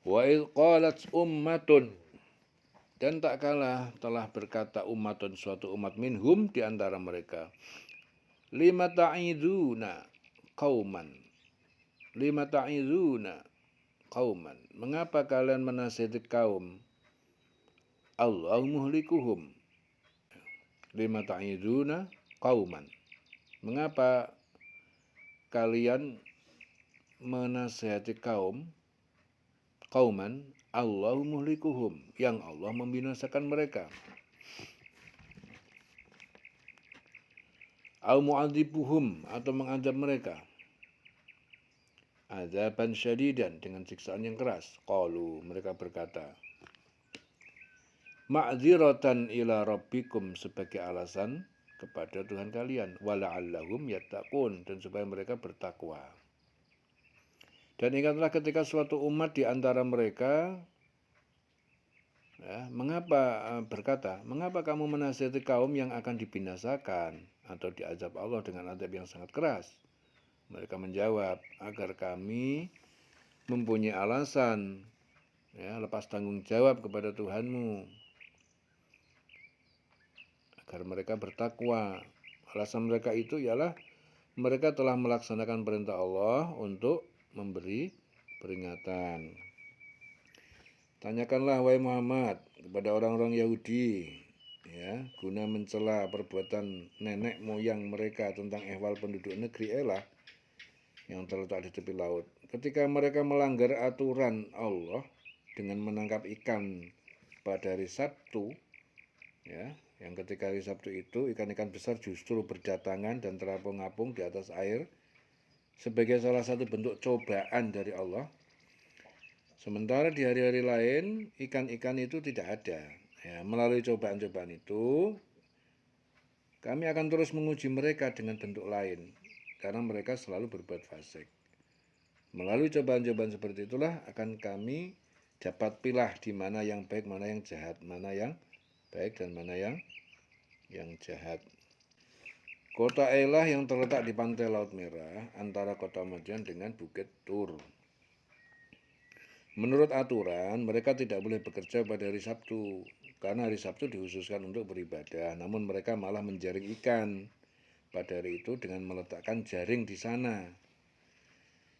Wa idh qalat ummatun, dan tak kalah telah berkata ummatun, suatu umat, minhum di antara mereka, lima ta'iduna qauman, lima ta'iduna qauman, mengapa kalian menasihati kaum, Allah muhlikuhum, lima ta'iduna qauman, mengapa kalian menasihati kauman Allah muhlikuhum, yang Allah membinasakan mereka, au mu'adzibuhum, atau mengadab mereka, azaban syadidan, dengan siksaan yang keras. Qalu, mereka berkata, ma'dziratan ila rabbikum, sebagai alasan kepada Tuhan kalian, wala'allahum yattaqun, dan supaya mereka bertakwa. Dan ingatlah ketika suatu umat di antara mereka berkata, mengapa kamu menasihati kaum yang akan dibinasakan atau diazab Allah dengan azab yang sangat keras? Mereka menjawab, agar kami mempunyai alasan, lepas tanggung jawab kepada Tuhanmu, agar mereka bertakwa. Alasan mereka itu ialah mereka telah melaksanakan perintah Allah untuk memberi peringatan. Tanyakanlah wahai Muhammad kepada orang-orang Yahudi, guna mencela perbuatan nenek moyang mereka tentang ehwal penduduk negeri Elah yang terletak di tepi laut. Ketika mereka melanggar aturan Allah dengan menangkap ikan pada hari Sabtu, yang ketika hari Sabtu itu ikan-ikan besar justru berdatangan dan terapung-apung di atas air sebagai salah satu bentuk cobaan dari Allah. Sementara di hari-hari lain ikan-ikan itu tidak ada. Melalui cobaan-cobaan itu kami akan terus menguji mereka dengan bentuk lain, karena mereka selalu berbuat fasik. Melalui cobaan-cobaan seperti itulah akan kami dapat pilah di mana yang baik, mana yang jahat, mana yang baik dan mana yang jahat. Kota Elah yang terletak di pantai Laut Merah antara kota Madian dengan Bukit Tur. Menurut aturan, mereka tidak boleh bekerja pada hari Sabtu, karena hari Sabtu dikhususkan untuk beribadah. Namun mereka malah menjaring ikan pada hari itu dengan meletakkan jaring di sana.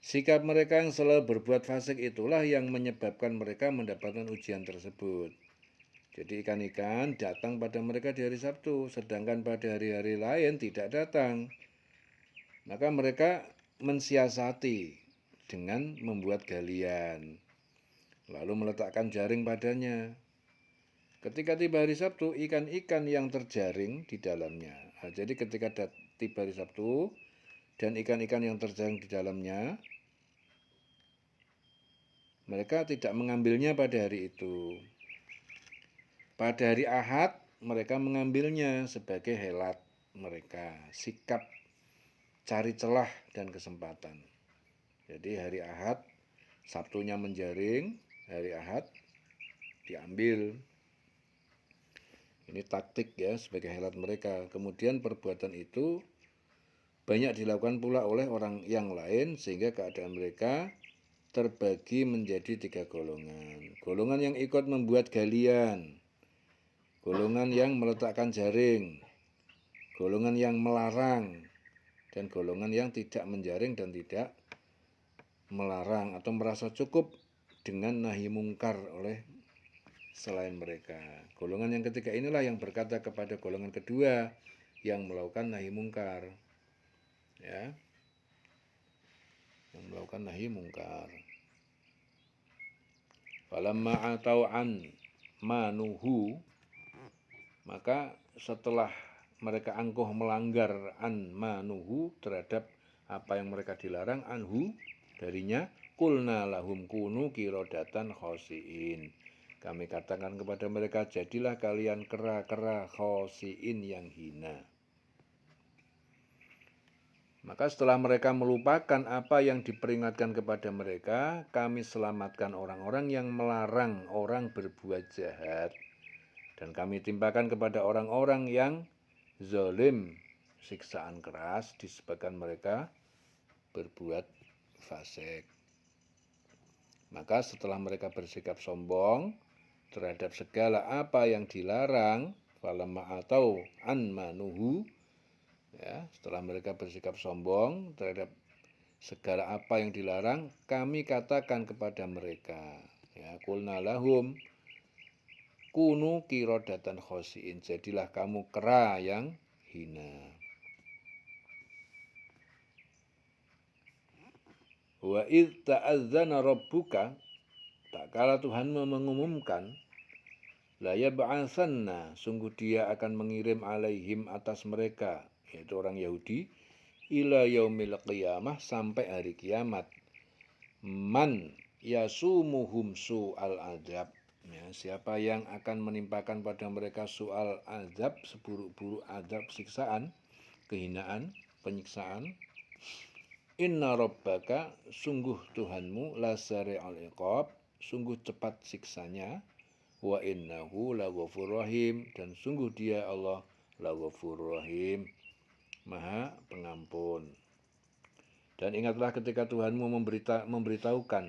Sikap mereka yang selalu berbuat fasik itulah yang menyebabkan mereka mendapatkan ujian tersebut. Jadi ikan-ikan datang pada mereka di hari Sabtu, sedangkan pada hari-hari lain tidak datang. Maka mereka mensiasati dengan membuat galian, lalu meletakkan jaring padanya. Ketika tiba hari Sabtu, ikan-ikan yang terjaring di dalamnya. Jadi ketika tiba hari Sabtu dan ikan-ikan yang terjaring di dalamnya, mereka tidak mengambilnya pada hari itu. Pada hari Ahad, mereka mengambilnya sebagai helat mereka, sikap cari celah dan kesempatan. Jadi hari Ahad, Sabtunya menjaring, hari Ahad diambil. Ini taktik sebagai helat mereka. Kemudian perbuatan itu banyak dilakukan pula oleh orang yang lain, sehingga keadaan mereka terbagi menjadi 3 golongan. Golongan yang ikut membuat galian, golongan yang meletakkan jaring, golongan yang melarang, dan golongan yang tidak menjaring dan tidak melarang atau merasa cukup dengan nahi mungkar oleh selain mereka. Golongan yang ketiga inilah yang berkata kepada golongan kedua yang melakukan nahi mungkar, yang melakukan nahi mungkar. Falamma atau an manuhu, maka setelah mereka angkuh melanggar an manuhu, terhadap apa yang mereka dilarang, anhu darinya, kulna lahum kunu kirodatan khosiin, kami katakan kepada mereka, jadilah kalian kera-kera khosiin yang hina. Maka setelah mereka melupakan apa yang diperingatkan kepada mereka, kami selamatkan orang-orang yang melarang orang berbuat jahat, dan kami timpakan kepada orang-orang yang zalim siksaan keras disebabkan mereka berbuat fasik. Maka setelah mereka bersikap sombong terhadap segala apa yang dilarang, falamma atau an manuhu, ya, setelah mereka bersikap sombong terhadap segala apa yang dilarang, kami katakan kepada mereka, ya, qulna lahum kunu qiradatan khosiin, jadilah kamu kera yang hina. Wa id ta'adzana rabbuka, tak kala Tuhanmu mengumumkan, la yab'atsanna, sungguh dia akan mengirim alaihim atas mereka, yaitu orang Yahudi, ila yaumil qiyamah, sampai hari kiamat, man yasumuhum su'al azab, ya, siapa yang akan menimpakan pada mereka su'al azab, seburuk-buruk azab, siksaan, kehinaan, penyiksaan. Inna rabbaka, sungguh Tuhanmu, lasari'ul iqab, sungguh cepat siksanya, wa innahu laghafurur rahim, dan sungguh dia Allah laghafurur rahim, maha pengampun. Dan ingatlah ketika Tuhanmu memberitahukan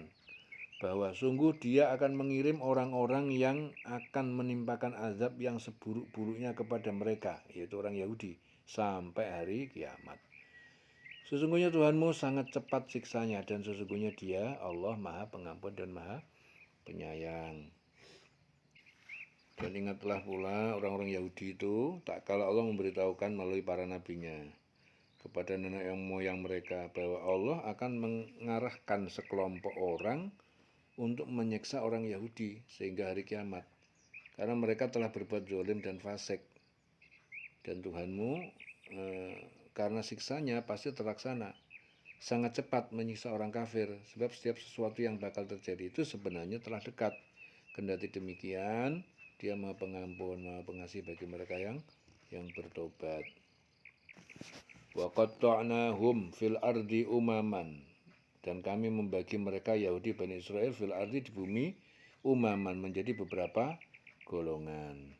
bahwa sungguh dia akan mengirim orang-orang yang akan menimpakan azab yang seburuk-buruknya kepada mereka, yaitu orang Yahudi, sampai hari kiamat. Sesungguhnya Tuhanmu sangat cepat siksanya, dan sesungguhnya dia Allah maha pengampun dan maha penyayang. Dan ingatlah pula orang-orang Yahudi itu, tak kala Allah memberitahukan melalui para nabinya kepada nenek moyang mereka bahwa Allah akan mengarahkan sekelompok orang untuk menyiksa orang Yahudi sehingga hari kiamat, karena mereka telah berbuat zalim dan fasik. Dan Tuhanmu karena siksanya pasti terlaksana, sangat cepat menyiksa orang kafir, sebab setiap sesuatu yang bakal terjadi itu sebenarnya telah dekat. Kendati demikian, dia maha pengampun, maha pengasih bagi mereka yang bertobat. Wa qatta'nahum fil ardi umaman, dan kami membagi mereka Yahudi Bani Israel fil ardi, di bumi, umaman, menjadi beberapa golongan.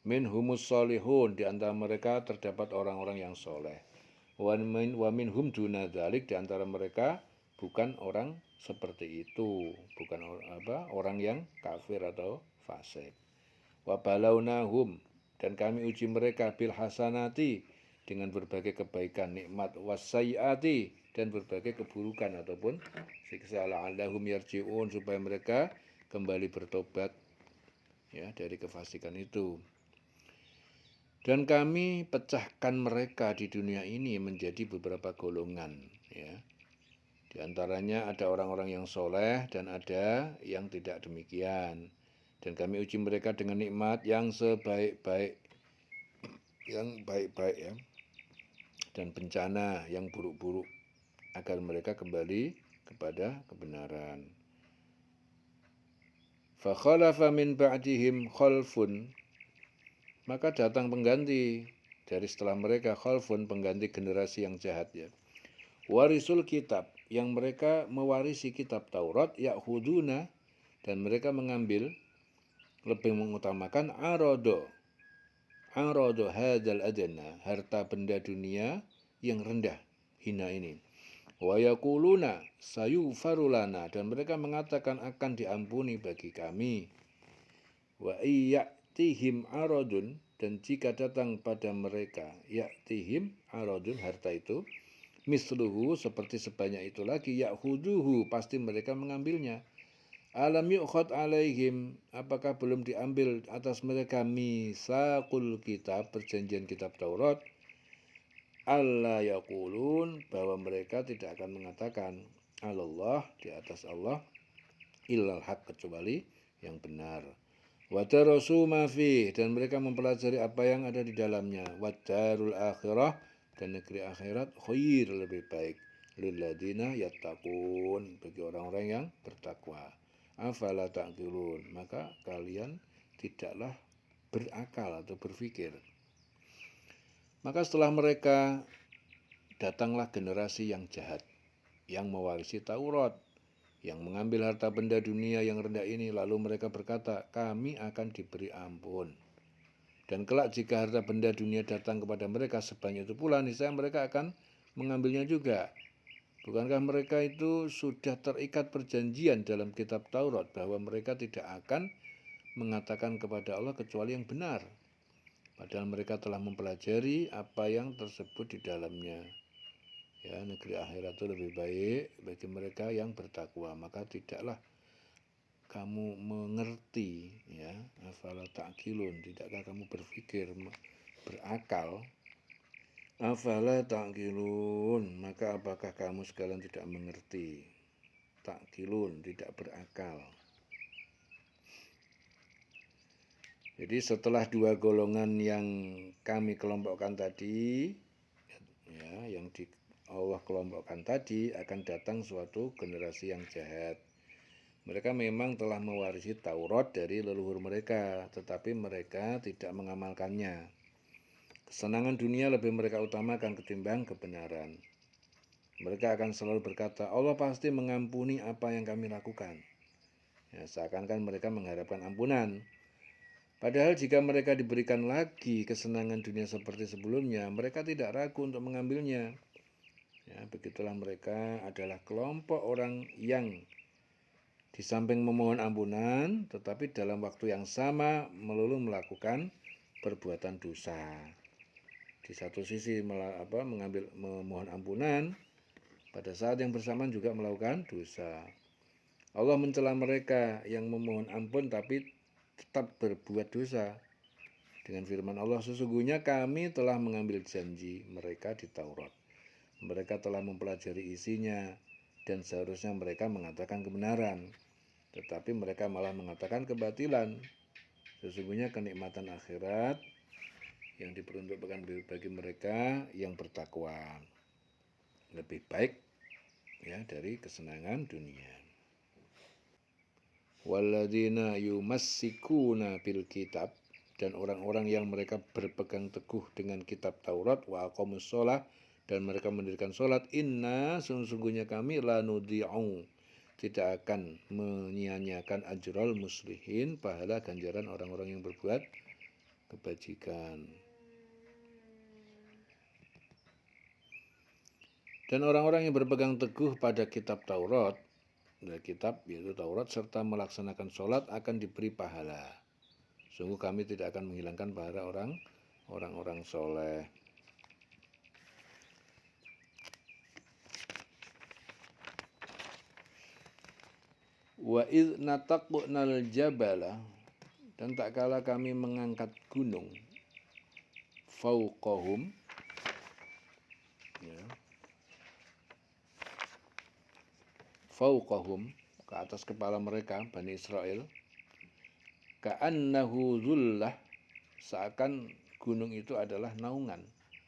Minhumus solihun, di antara mereka terdapat orang-orang yang soleh. Wa minhum duna dzalik, di antara mereka bukan orang seperti itu, bukan orang yang kafir atau fasik. Wa balawnahum, dan kami uji mereka bil hasanati, dengan berbagai kebaikan, nikmat, wasayati, dan berbagai keburukan ataupun siksa, la'allahum yarji'un, supaya mereka kembali bertobat, ya, dari kefasikan itu. Dan kami pecahkan mereka di dunia ini menjadi beberapa golongan, ya. Di antaranya ada orang-orang yang soleh dan ada yang tidak demikian. Dan kami uji mereka dengan nikmat yang sebaik-baik, yang baik-baik, ya, dan bencana yang buruk-buruk, agar mereka kembali kepada kebenaran. Fa khalafa min ba'dihim khalfun, maka datang pengganti dari setelah mereka, khalfun, pengganti generasi yang jahat, ya. Warisul kitab, yang mereka mewarisi kitab Taurat, ya'khuduna, dan mereka mengambil, lebih mengutamakan arodo hadzal adna, harta benda dunia yang rendah, hina ini. Wa yaquluna sayufaru lana, dan mereka mengatakan akan diampuni bagi kami. Wa iyatihim aradun, dan jika datang pada mereka, ya'tihim aradun, harta itu, misluhu, seperti sebanyak itu lagi, ya'khuduhu, pasti mereka mengambilnya. Alam yu'khad alaihim, apakah belum diambil atas mereka misaqul kitab, perjanjian kitab Taurat, alla yaqulun, bahwa mereka tidak akan mengatakan Allah, di atas Allah, illal haq, kecuali yang benar. Wa darasu ma fi, dan mereka mempelajari apa yang ada di dalamnya. Wa darul akhirah, dan negeri akhirat, khair, lebih baik, lilladzina yattaqun, bagi orang-orang yang bertakwa. Afala ta'qilun, maka kalian tidaklah berakal atau berpikir. Maka setelah mereka datanglah generasi yang jahat, yang mewarisi Taurat, yang mengambil harta benda dunia yang rendah ini, lalu mereka berkata, kami akan diberi ampun. Dan kelak jika harta benda dunia datang kepada mereka sebanyak itu pula, niscaya mereka akan mengambilnya juga. Bukankah mereka itu sudah terikat perjanjian dalam kitab Taurat bahwa mereka tidak akan mengatakan kepada Allah kecuali yang benar. Padahal mereka telah mempelajari apa yang tersebut di dalamnya. Ya, negeri akhirat itu lebih baik bagi mereka yang bertakwa. Maka tidaklah kamu mengerti, ya, afala ta'qilun, tidakkah kamu berpikir, berakal? Afala ta'qilun, maka apakah kamu sekalian tidak mengerti? Ta'qilun, tidak berakal. Jadi setelah dua golongan yang kami kelompokkan tadi, ya, yang di Allah kelompokkan tadi, akan datang suatu generasi yang jahat. Mereka memang telah mewarisi Taurat dari leluhur mereka, tetapi mereka tidak mengamalkannya. Kesenangan dunia lebih mereka utamakan ketimbang kebenaran. Mereka akan selalu berkata, Allah pasti mengampuni apa yang kami lakukan. Ya, seakan-akan mereka mengharapkan ampunan. Padahal jika mereka diberikan lagi kesenangan dunia seperti sebelumnya, mereka tidak ragu untuk mengambilnya. Ya, begitulah mereka adalah kelompok orang yang di samping memohon ampunan, tetapi dalam waktu yang sama melulu melakukan perbuatan dosa. Di satu sisi memohon ampunan, pada saat yang bersamaan juga melakukan dosa. Allah mencela mereka yang memohon ampun tapi tetap berbuat dosa. Dengan firman Allah, sesungguhnya kami telah mengambil janji mereka di Taurat. Mereka telah mempelajari isinya dan seharusnya mereka mengatakan kebenaran. Tetapi mereka malah mengatakan kebatilan. Sesungguhnya kenikmatan akhirat yang diperuntukkan bagi mereka yang bertakwa lebih baik, ya, dari kesenangan dunia. Walladzina yumassikuna bil kitab, dan orang-orang yang mereka berpegang teguh dengan kitab Taurat, wa aqamus shalah, dan mereka mendirikan salat, inna, sesungguhnya kami la nudhi'u, tidak akan menyia-nyiakan ajral muslihin, pahala ganjaran orang-orang yang berbuat kebajikan. Dan orang-orang yang berpegang teguh pada kitab Taurat, kitab yaitu Taurat, serta melaksanakan sholat akan diberi pahala. Sungguh kami tidak akan menghilangkan pahala orang-orang soleh. Wa idh nataqnal jabala, dan tak kala kami mengangkat gunung, fauqahum, ya, fauqahum, ke atas kepala mereka, Bani Israel, ka'annahu dhullah, seakan gunung itu adalah naungan.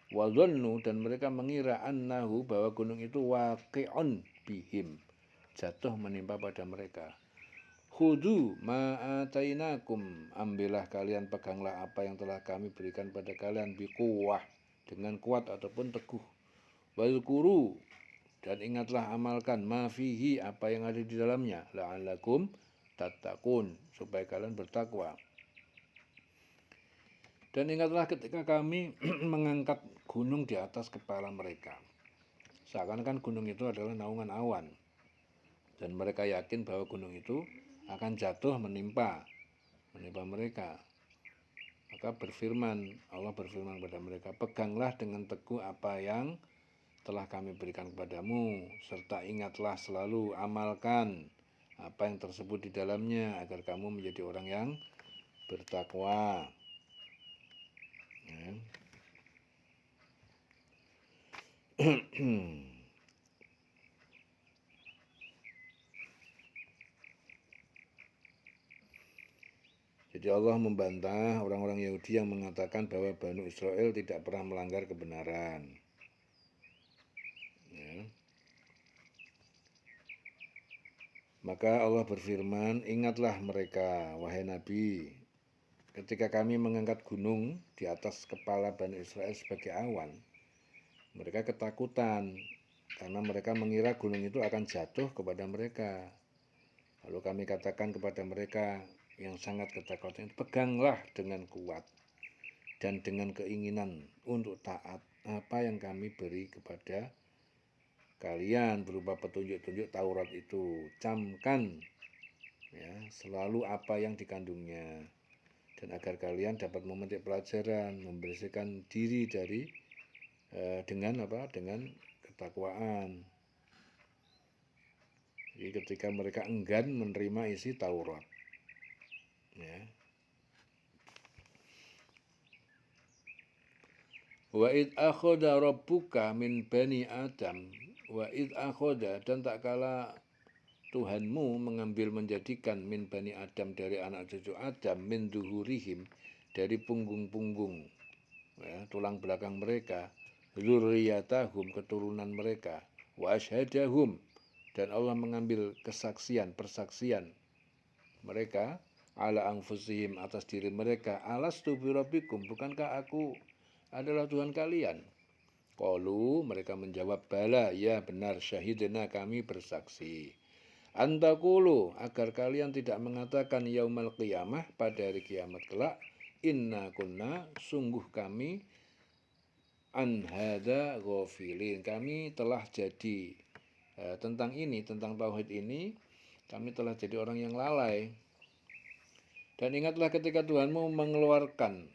Wa dhannu, dan mereka mengira annahu, bahwa gunung itu waqi'un bihim, jatuh menimpa pada mereka. Khudhu ma'atainakum, ambillah kalian, peganglah apa yang telah kami berikan pada kalian, biquwah, dengan kuat ataupun teguh. Wazkuru, dan ingatlah, amalkan, ma fihi, apa yang ada di dalamnya, la'allakum tattaqun, supaya kalian bertakwa. Dan ingatlah ketika kami mengangkat gunung di atas kepala mereka, seakan-akan gunung itu adalah naungan awan, dan mereka yakin bahwa gunung itu akan jatuh menimpa mereka. Maka Allah berfirman kepada mereka, peganglah dengan teguh apa yang telah kami berikan kepadamu, serta ingatlah selalu, amalkan apa yang tersebut di dalamnya, agar kamu menjadi orang yang bertakwa. Ya. Jadi Allah membantah orang-orang Yahudi yang mengatakan bahwa Bani Israel tidak pernah melanggar kebenaran. Ya. Maka Allah berfirman, ingatlah mereka, wahai Nabi, ketika kami mengangkat gunung di atas kepala Bani Israel sebagai awan. Mereka ketakutan karena mereka mengira gunung itu akan jatuh kepada mereka. Lalu kami katakan kepada mereka yang sangat ketakutan, peganglah dengan kuat dan dengan keinginan untuk taat apa yang kami beri kepada kalian berupa petunjuk-petunjuk Taurat itu. Camkan ya selalu apa yang dikandungnya, dan agar kalian dapat memetik pelajaran, membersihkan diri dari dengan ketakwaan. Jadi ketika mereka enggan menerima isi Taurat, ya. Wa id akhadha rabbuka min bani Adam, wa id akhadha, dan tak kala Tuhanmu mengambil menjadikan min bani Adam, dari anak cucu Adam, min duhurihim, dari punggung-punggung, ya, tulang belakang mereka, dzurriyyatahum, keturunan mereka, wa asyhadahum, dan Allah mengambil persaksian mereka, ala anfusihim, atas diri mereka, alastu birabbikum, bukankah aku adalah Tuhan kalian? Qalu, mereka menjawab, bala, ya benar, syahidna, kami bersaksi. Antakulu, agar kalian tidak mengatakan yaumal qiyamah, pada hari kiamat kelak, inna kunna, sungguh kami, an hadza ghafilin, kami telah jadi tentang tauhid ini, kami telah jadi orang yang lalai. Dan ingatlah ketika Tuhanmu mengeluarkan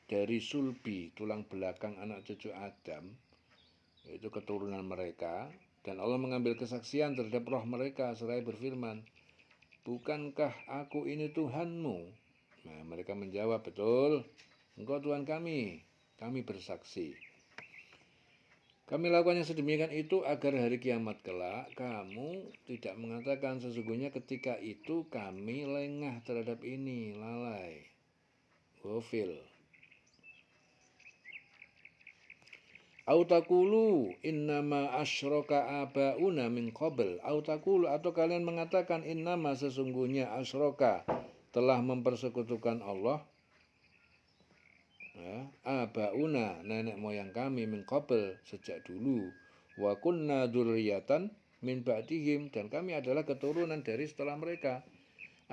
dari sulbi, tulang belakang anak cucu Adam, yaitu keturunan mereka, dan Allah mengambil kesaksian terhadap roh mereka seraya berfirman, bukankah aku ini Tuhanmu? Nah, mereka menjawab, betul, engkau Tuhan kami bersaksi. Kami lakukan yang sedemikian itu agar hari kiamat kelak kamu tidak mengatakan sesungguhnya ketika itu kami lengah terhadap ini, lalai, ghafil. Autakulu innama asyraka abauna min qabl. Autakulu, atau kalian mengatakan innama, sesungguhnya, asyraka, telah mempersekutukan Allah, ya, abauna, nenek moyang kami, min qabl, sejak dulu, wa kunna dzurriyyatan min ba'dihim, dan kami adalah keturunan dari setelah mereka.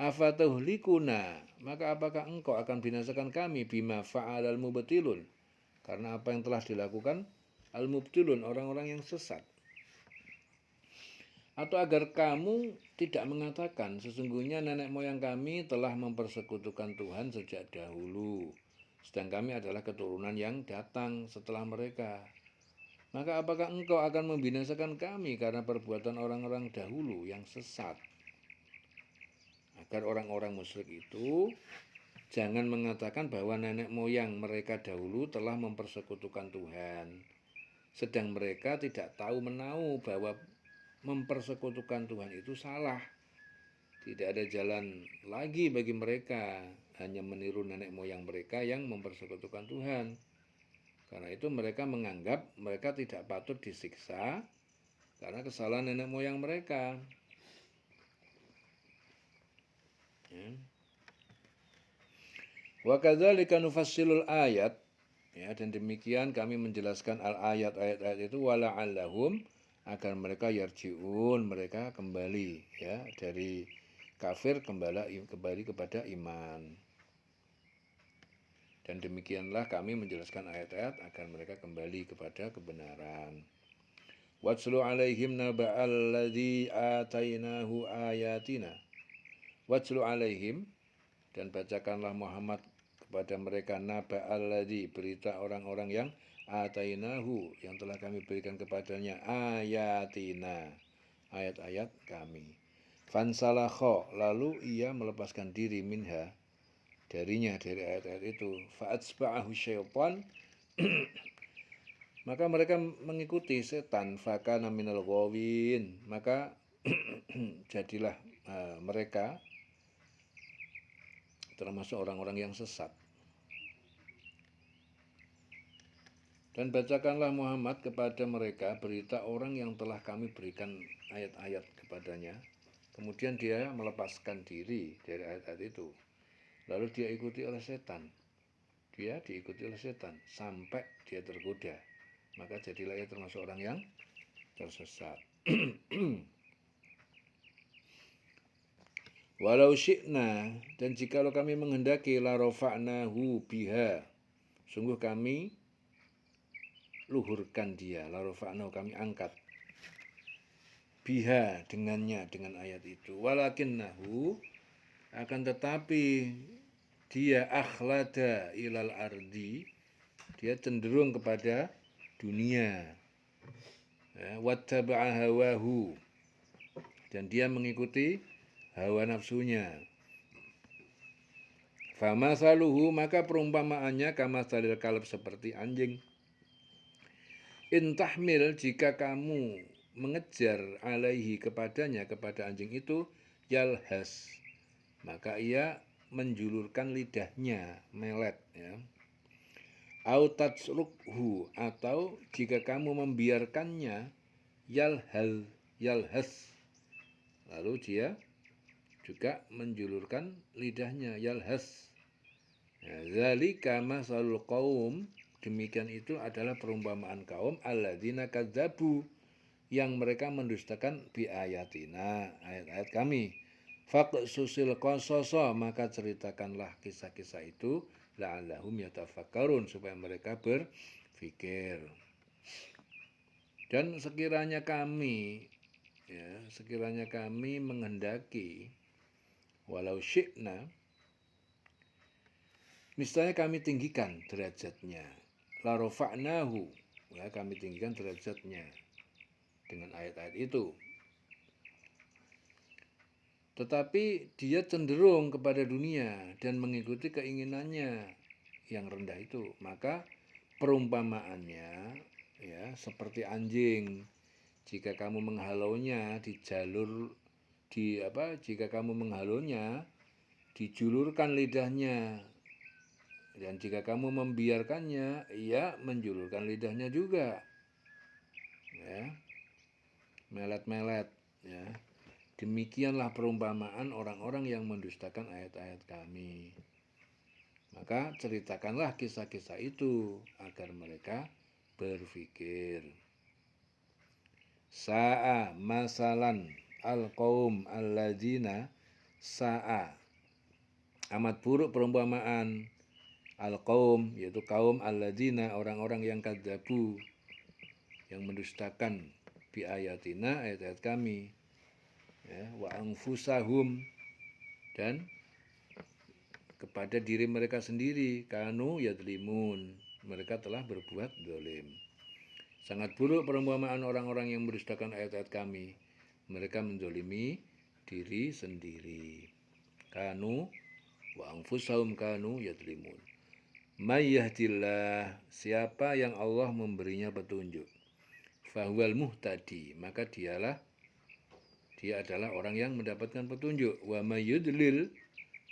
Afatuhlikuna, maka apakah engkau akan binasakan kami, bima fa'alal mubtilun, karena apa yang telah dilakukan al-mubtilun, orang-orang yang sesat. Atau agar kamu tidak mengatakan sesungguhnya nenek moyang kami telah mempersekutukan Tuhan sejak dahulu, sedang kami adalah keturunan yang datang setelah mereka. Maka apakah engkau akan membinasakan kami karena perbuatan orang-orang dahulu yang sesat? Agar orang-orang musyrik itu jangan mengatakan bahwa nenek moyang mereka dahulu telah mempersekutukan Tuhan, sedang mereka tidak tahu menahu bahwa mempersekutukan Tuhan itu salah. Tidak ada jalan lagi bagi mereka, hanya meniru nenek moyang mereka yang mempersekutukan Tuhan. Karena itu mereka menganggap mereka tidak patut disiksa karena kesalahan nenek moyang mereka. Ya. Wa kadzalika nufassilul ayat, ya, dan demikian kami menjelaskan ayat-ayat itu wala'allahum, agar mereka yarji'un, mereka kembali, ya, dari kafir kembali kepada iman. Dan demikianlah kami menjelaskan ayat-ayat agar mereka kembali kepada kebenaran. Watslu alaihim naba'al ladzi atainahu ayatina. Watslu alaihim, dan bacakanlah Muhammad kepada mereka naba'al ladzi, berita orang-orang yang atainahu, yang telah kami berikan kepadanya ayatina, ayat-ayat kami. Fansalakho, lalu ia melepaskan diri, minha, darinya, dari ayat-ayat itu. Fa'atsba'ahu syaitan, maka mereka mengikuti setan. Fakana minal ghawin, maka jadilah mereka termasuk orang-orang yang sesat. Dan bacakanlah Muhammad kepada mereka berita orang yang telah kami berikan ayat-ayat kepadanya. Kemudian dia melepaskan diri dari ayat-ayat itu. Lalu dia diikuti oleh setan. Dia diikuti oleh setan sampai dia tergoda. Maka jadilah ia termasuk orang yang tersesat. Walau syi'na, dan jikalau kami menghendaki, la rafa'nahu biha, sungguh kami luhurkan dia, la rafa'nahu, kami angkat biha dengannya, dengan ayat itu. Walakinnahu, akan tetapi dia akhlada ilal ardi, dia cenderung kepada dunia, wattaba'a hawahu, dan dia mengikuti hawa nafsunya. Famasaluhu, maka perumpamaannya kamasalil kalb, seperti anjing. Intahmil, jika kamu mengejar alaihi, kepadanya, kepada anjing itu, yalhas, maka ia menjulurkan lidahnya, melet, ya. Au tatsrukhu, atau jika kamu membiarkannya, yalhas, lalu dia juga menjulurkan lidahnya, yalhas. Zalika masalul qaum, demikian itu adalah perumpamaan kaum alladzina kadzabu, yang mereka mendustakan bi ayatina, ayat-ayat kami. Faqsusil qasasa, maka ceritakanlah kisah-kisah itu, la'allahum yatafakkarun, supaya mereka berpikir. Dan sekiranya kami menghendaki, walau syi'na, misalnya kami tinggikan derajatnya, la rafa'nahu, ya, kami tinggikan derajatnya dengan ayat-ayat itu. Tetapi dia cenderung kepada dunia dan mengikuti keinginannya yang rendah itu, maka perumpamaannya, ya, seperti anjing. Jika kamu menghalaunya di jalur, jika kamu menghalaunya, dijulurkan lidahnya, dan jika kamu membiarkannya, ia menjulurkan lidahnya juga, ya, melet-melet, ya. Demikianlah perumpamaan orang-orang yang mendustakan ayat-ayat kami. Maka ceritakanlah kisah-kisah itu agar mereka berpikir. Sa'a masalan al-qaum alladzina, sa'a, amat buruk perumpamaan al-qaum, yaitu kaum alladzina, orang-orang yang kadzabu, yang mendustakan bi ayatina, ayat-ayat kami, ya, wa anfusahum, dan kepada diri mereka sendiri, kanu yadlimun, mereka telah berbuat zalim. Sangat buruk perumpamaan orang-orang yang mendustakan ayat-ayat kami, mereka menzalimi diri sendiri. Kanu wa anfusahum kanu yadlimun. May yahdillah, siapa yang Allah memberinya petunjuk, fahuwal muhtadi, maka dia adalah orang yang mendapatkan petunjuk. Wa may yudlil,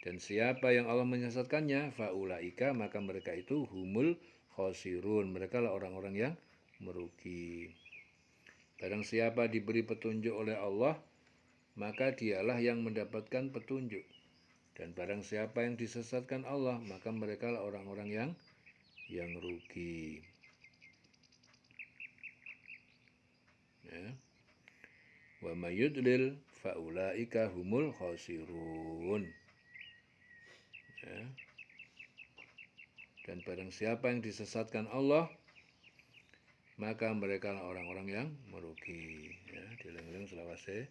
dan siapa yang Allah menyesatkannya, faulaika, maka mereka itu humul khosirun, mereka lah orang-orang yang merugi. Barang siapa diberi petunjuk oleh Allah, maka dialah yang mendapatkan petunjuk. Dan barang siapa yang disesatkan Allah, maka mereka lah orang-orang yang rugi. Ya. Wa may yudlil faulaika humul khosirun. Ya. Dan barang siapa yang disesatkan Allah, maka mereka orang-orang yang merugi. Ya, dieling-eling selawase.